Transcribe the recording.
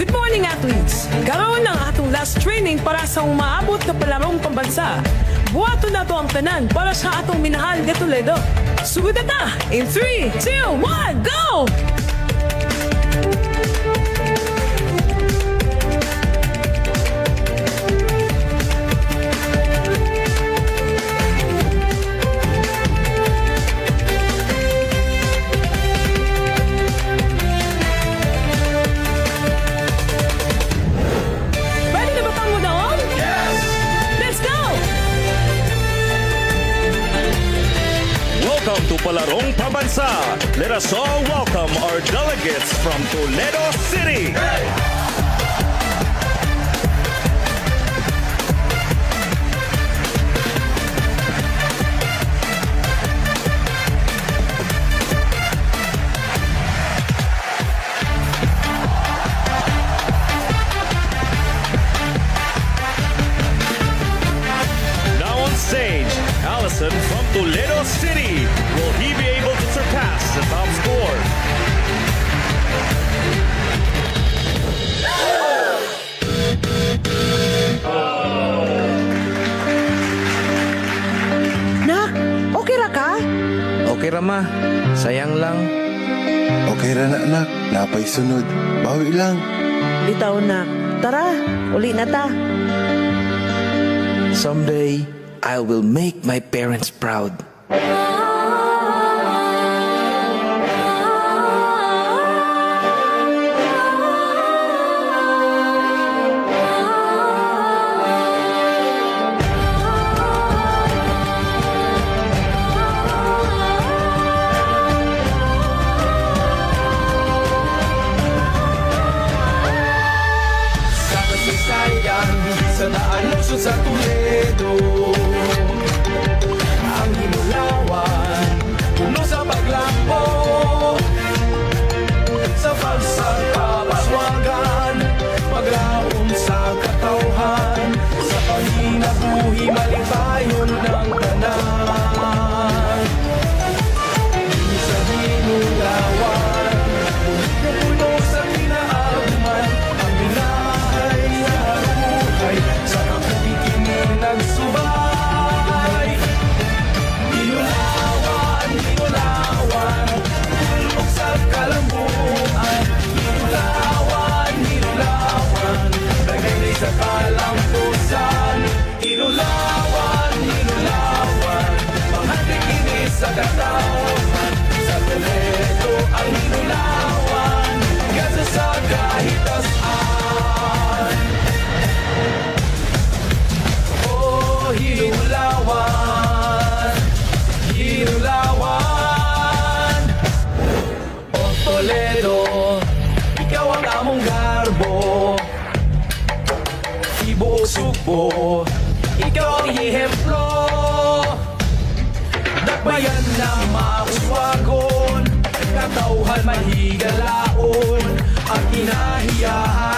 Good morning, athletes! Karoon ng atong last training para sa umaabot na palarong pambansa. Buhato na to ang tanan para sa atong minahal na Toledo. Sugod na ta! In 3, 2, 1, go! Welcome to Palarong Pambansa. Let us all welcome our delegates from Toledo City. Hey! Now on stage, Allison from Toledo City. Will he be able to surpass the top score? Nak, okay ra ka? Okay ra ma, sayang lang. Okay ra na anak, napay sunod. Bawi lang. Bitaw na. Tara, uli na ta. Someday, I will make my parents proud. Sa naalusod sa Toledo, ang Hinulawan puno sa paglampo, sa pagsagpapaswagan, paglaom sa katauhan, sa panginabuhi malipayon ng tanan. Sa Hinulawan puno sa pinaaguman, ang binahay sa kapubigin nagsubay. Hinulawan, hinulawan, tulog sa kalambuan. Hinulawan, hinulawan, nagay sa kalampusan. Hinulawan, hinulawan, manghandig inis sa katauhan. Sa Toledo ang hinulawan, gasa sa kahitasan. Hinulawan, hinulawan, o Toledo, ikaw ang among garbo. Ibuok sugbo, ikaw ang ihemplo. Dakbayan na mauswagon, katauhan mahigalaon, ang inahiyahan.